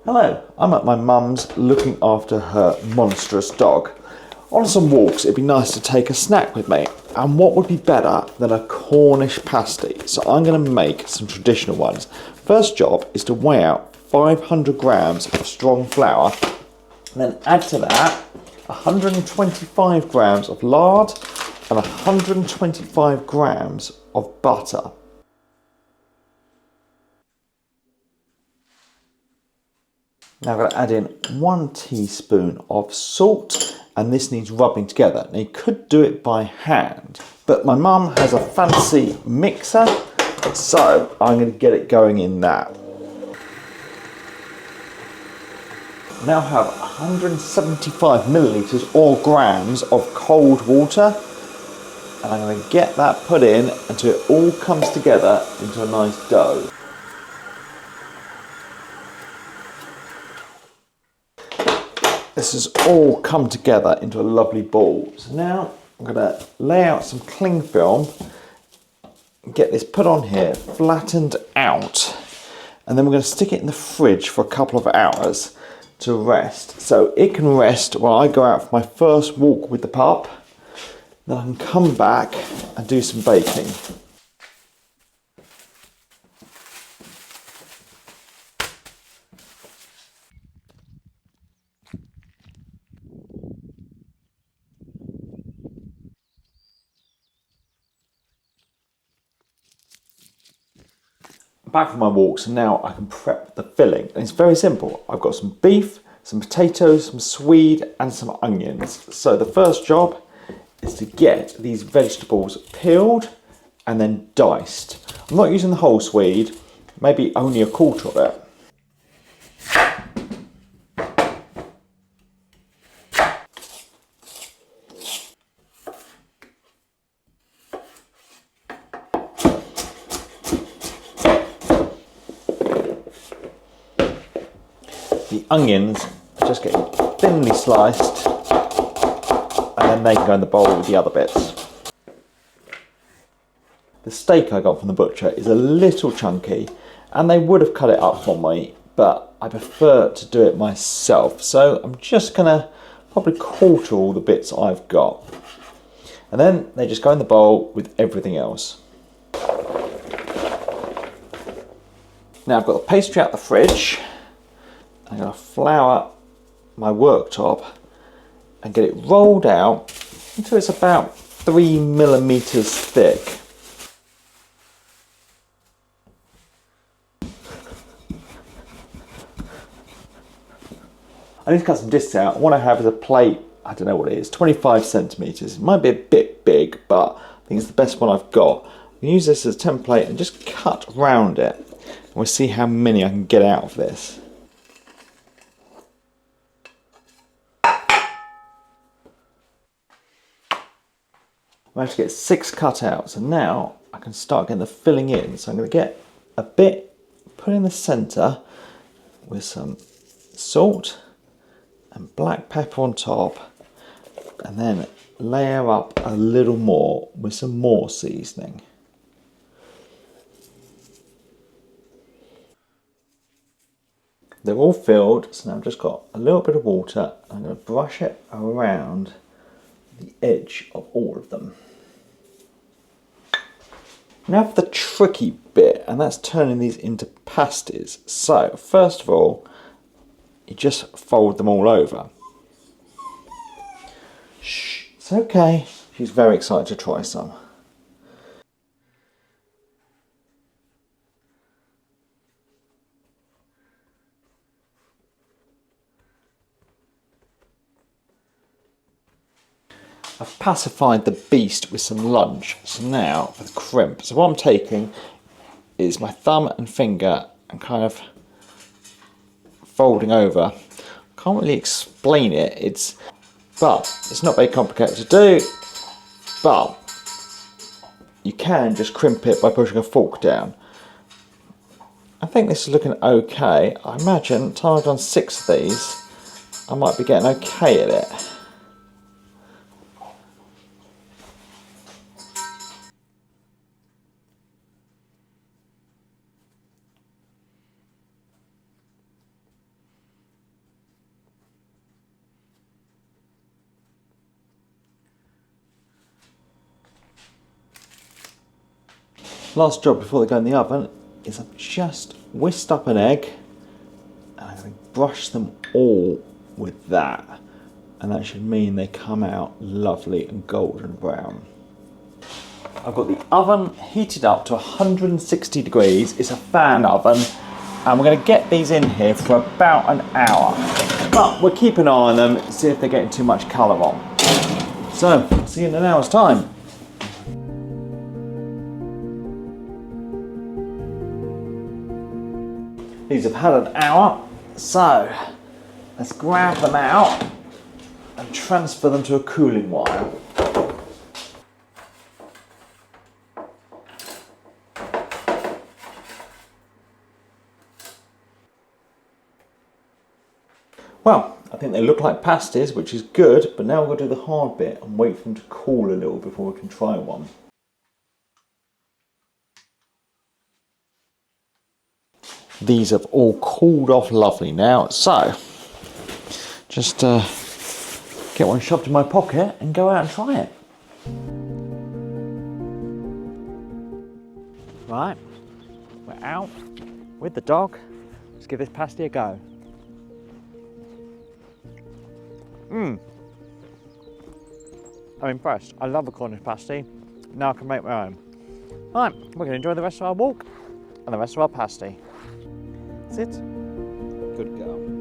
Hello, I'm at my mum's looking after her monstrous dog. On some walks it'd be nice to take a snack with me, and what would be better than a Cornish pasty? So I'm going to make some traditional ones. First job is to weigh out 500 grams of strong flour, and then add to that 125 grams of lard and 125 grams of butter. Now I'm going to add in 1 teaspoon of salt, and this needs rubbing together. Now you could do it by hand, but my mum has a fancy mixer, so I'm going to get it going in that. Now I have 175 millilitres or grams of cold water, and I'm going to get that put in until it all comes together into a nice dough. This has all come together into a lovely ball. So now I'm going to lay out some cling film, get this put on here, flattened out, and then we're going to stick it in the fridge for a couple of hours to rest. So it can rest while I go out for my first walk with the pup. Then I can come back and do some baking. Back from my walks, and now I can prep the filling, and it's very simple. I've got some beef, some potatoes, some swede and some onions. So the first job is to get these vegetables peeled and then diced. I'm not using the whole swede, maybe only a quarter of it. The onions just get thinly sliced, and then they can go in the bowl with the other bits. The steak I got from the butcher is a little chunky, and they would have cut it up for me, but I prefer to do it myself. So I'm just gonna probably quarter all the bits I've got. And then they just go in the bowl with everything else. Now I've got the pastry out the fridge. I'm going to flour my worktop and get it rolled out until it's about 3 millimeters thick. I need to cut some discs out. What I have is a plate, I don't know what it is, 25 centimeters. It might be a bit big, but I think it's the best one I've got. I can use this as a template and just cut round it. And we'll see how many I can get out of this. I managed to get 6 cut out, so now I can start getting the filling in. So I'm going to get a bit put in the centre with some salt and black pepper on top, and then layer up a little more with some more seasoning. They're all filled, so now I've just got a little bit of water. I'm going to brush it around the edge of all of them. Now for the tricky bit, and that's turning these into pasties. So first of all, you just fold them all over. Shh, it's okay. She's very excited to try some. I've pacified the beast with some lunch. So now for the crimp. So what I'm taking is my thumb and finger and kind of folding over. Can't really explain it. But it's not very complicated to do. But you can just crimp it by pushing a fork down. I think this is looking okay. I imagine, time I've done 6 of these, I might be getting okay at it. last job before they go in the oven is I've just whisked up an egg and I'm going to brush them all with that, and that should mean they come out lovely and golden brown. I've got the oven heated up to 160 degrees. It's a fan oven, and we're going to get these in here for about an hour. But we'll keep an eye on them, see if they're getting too much colour on. So, see you in an hour's time. These have had an hour, so let's grab them out and transfer them to a cooling wire. Well, I think they look like pasties, which is good, but now we've got to do the hard bit and wait for them to cool a little before we can try one. These have all cooled off lovely now, so just get one shoved in my pocket and go out and try it. Right, we're out with the dog. Let's give this pasty a go. I'm impressed. I love a Cornish pasty. Now I can make my own. Right, we're going to enjoy the rest of our walk and the rest of our pasty. That's it. Good girl.